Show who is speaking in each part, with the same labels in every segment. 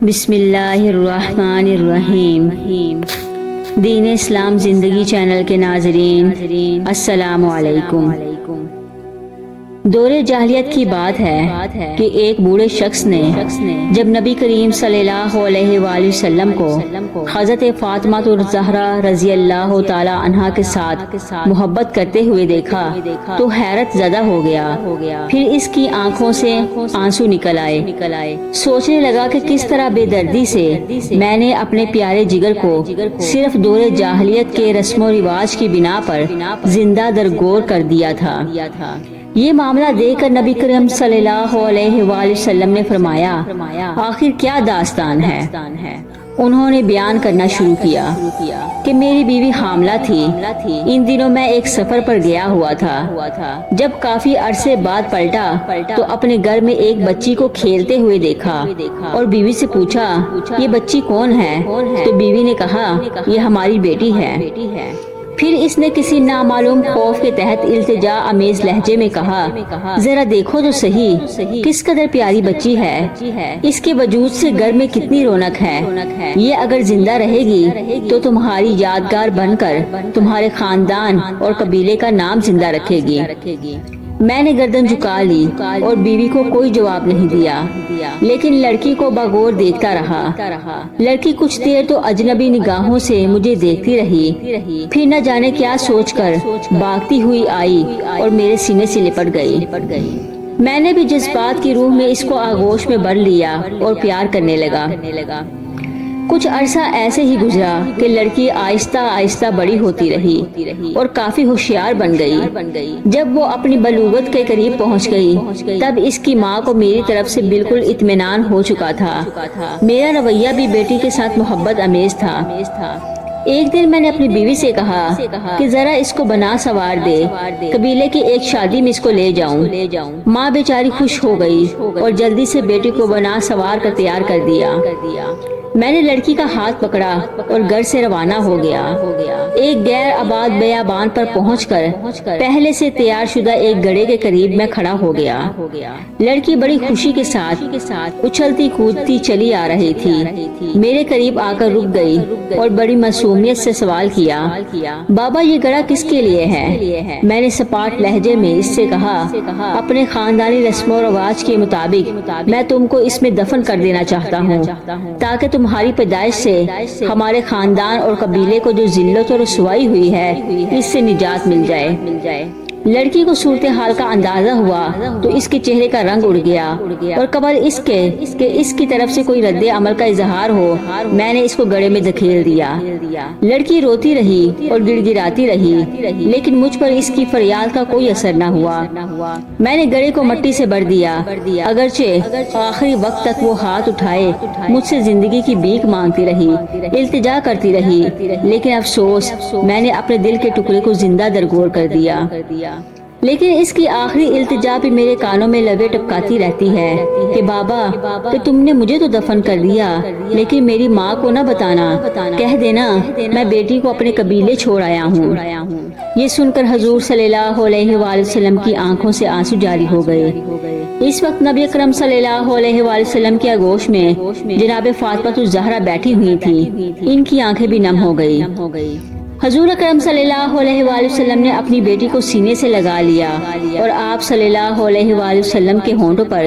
Speaker 1: بسم اللہ الرحمن الرحیم۔ دین اسلام زندگی چینل کے ناظرین السلام علیکم۔ دور جاہلیت کی بات ہے کہ ایک بوڑھے شخص نے جب نبی کریم صلی اللہ علیہ وآلہ وسلم کو حضرت فاطمہ الزہرا رضی اللہ تعالی عنہا کے ساتھ محبت کرتے ہوئے دیکھا تو حیرت زدہ ہو گیا۔ پھر اس کی آنکھوں سے آنسو نکل آئے۔ سوچنے لگا کہ کس طرح بے دردی سے میں نے اپنے پیارے جگر کو صرف دور جاہلیت کے رسم و رواج کی بنا پر زندہ درگور کر دیا تھا۔ یہ معاملہ دیکھ کر نبی کریم صلی اللہ علیہ وآلہ وسلم نے فرمایا، آخر کیا داستان ہے؟ انہوں نے بیان کرنا شروع کیا کہ میری بیوی حاملہ تھی۔ ان دنوں میں ایک سفر پر گیا ہوا تھا۔ جب کافی عرصے بعد پلٹا تو اپنے گھر میں ایک بچی کو کھیلتے ہوئے دیکھا اور بیوی سے پوچھا، یہ بچی کون ہے؟ تو بیوی نے کہا، یہ ہماری بیٹی ہے۔ پھر اس نے کسی نامعلوم خوف کے تحت التجا امیز لہجے میں کہا، ذرا دیکھو تو صحیح، کس قدر پیاری بچی ہے، اس کے وجود سے گھر میں کتنی رونق ہے۔ یہ اگر زندہ رہے گی تو تمہاری یادگار بن کر تمہارے خاندان اور قبیلے کا نام زندہ رکھے گی۔ میں نے گردن جھکا لی اور بیوی کو کوئی جواب نہیں دیا، لیکن لڑکی کو بغور دیکھتا رہا۔ لڑکی کچھ دیر تو اجنبی نگاہوں سے مجھے دیکھتی رہی، پھر نہ جانے کیا سوچ کر بھاگتی ہوئی آئی اور میرے سینے سے لپٹ گئی۔ میں نے بھی جذبات کی روح میں اس کو آغوش میں بھر لیا اور پیار کرنے لگا۔ کچھ عرصہ ایسے ہی گزرا کہ لڑکی آہستہ آہستہ بڑی ہوتی رہی اور کافی ہوشیار بن گئی۔ جب وہ اپنی بلوغت کے قریب پہنچ گئی تب اس کی ماں کو میری طرف سے بالکل اطمینان ہو چکا تھا۔ میرا رویہ بھی بیٹی کے ساتھ محبت امیز تھا۔ ایک دن میں نے اپنی بیوی سے کہا کہ ذرا اس کو بنا سوار دے، قبیلے کی ایک شادی میں اس کو لے جاؤں۔ ماں بیچاری خوش ہو گئی اور جلدی سے بیٹی کو بنا سوار کر تیار کر دیا۔ میں نے لڑکی کا ہاتھ پکڑا اور گھر سے روانہ ہو گیا۔ ایک غیر آباد بیابان پر پہنچ کر پہلے سے تیار شدہ ایک گڑھے کے قریب میں کھڑا ہو گیا۔ لڑکی بڑی خوشی کے ساتھ اچھلتی کودتی چلی آ رہی تھی۔ میرے قریب آ کر رک گئی اور بڑی معصومیت سے سوال کیا، بابا یہ گڑھا کس کے لیے ہے؟ میں نے سپاٹ لہجے میں اس سے کہا، اپنے خاندانی رسم و رواج کے مطابق میں تم کو اس میں دفن کر دینا چاہتا ہوں تاکہ تمہاری پیدائش سے ہمارے خاندان اور قبیلے کو جو ذلت اور رسوائی ہوئی ہے اس سے نجات مل جائے۔ لڑکی کو صورتحال کا اندازہ ہوا تو اس کے چہرے کا رنگ اڑ گیا اور قبل اس کے کہ اس کی طرف سے کوئی رد عمل کا اظہار ہو میں نے اس کو گڑھے میں دھکیل دیا۔ لڑکی روتی رہی اور گڑ گڑاتی رہی، لیکن مجھ پر اس کی فریاد کا کوئی اثر نہ ہوا۔ میں نے گڑھے کو مٹی سے بھر دیا، اگرچہ آخری وقت تک وہ ہاتھ اٹھائے مجھ سے زندگی کی بھیک مانگتی رہی، التجا کرتی رہی، لیکن افسوس میں نے اپنے دل کے ٹکڑے کو زندہ درگور کر دیا۔ لیکن اس کی آخری التجا بھی میرے کانوں میں لبے ٹپکاتی رہتی ہے کہ بابا کہ تم نے مجھے تو دفن کر دیا لیکن میری ماں کو نہ بتانا، کہہ دینا میں بیٹی کو اپنے قبیلے چھوڑ آیا ہوں۔ یہ سن کر حضور صلی اللہ علیہ وآلہ وسلم کی آنکھوں سے آنسو جاری ہو گئے۔ اس وقت نبی اکرم صلی اللہ علیہ وآلہ وسلم کے آغوش میں جناب فاطمہ الزہرا بیٹھی ہوئی تھی، ان کی آنکھیں بھی نم ہو گئی۔ حضور اکرم صلی اللہ علیہ وآلہ وسلم نے اپنی بیٹی کو سینے سے لگا لیا اور آپ صلی اللہ علیہ وآلہ وسلم کے ہونٹوں پر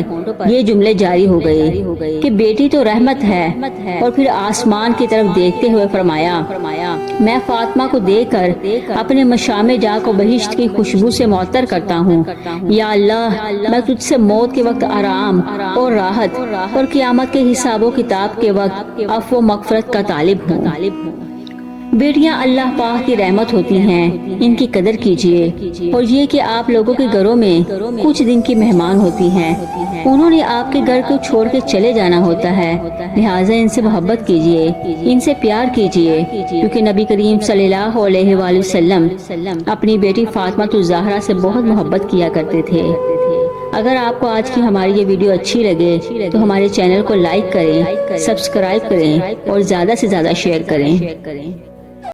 Speaker 1: یہ جملے جاری ہو گئے کہ بیٹی تو رحمت ہے، اور پھر آسمان کی طرف دیکھتے ہوئے فرمایا، میں فاطمہ کو دیکھ کر اپنے مشام جاں کو بہشت کی خوشبو سے معطر کرتا ہوں۔ یا اللہ میں تجھ سے موت کے وقت آرام اور راحت اور قیامت کے حساب و کتاب کے وقت عفو و مغفرت کا طالب ہوں۔ بیٹیاں اللہ پاک کی رحمت ہوتی ہیں، ان کی قدر کیجیے، اور یہ کہ آپ لوگوں کے گھروں میں کچھ دن کی مہمان ہوتی ہیں، انہوں نے آپ کے گھر کو چھوڑ کے چلے جانا ہوتا ہے، لہٰذا ان سے محبت کیجیے، ان سے پیار کیجیے، کیونکہ نبی کریم صلی اللہ علیہ وآلہ وسلم اپنی بیٹی فاطمہ الزہرا سے بہت محبت کیا کرتے تھے۔ اگر آپ کو آج کی ہماری یہ ویڈیو اچھی لگے تو ہمارے چینل کو لائک کریں، سبسکرائب کریں اور زیادہ سے زیادہ شیئر کریں۔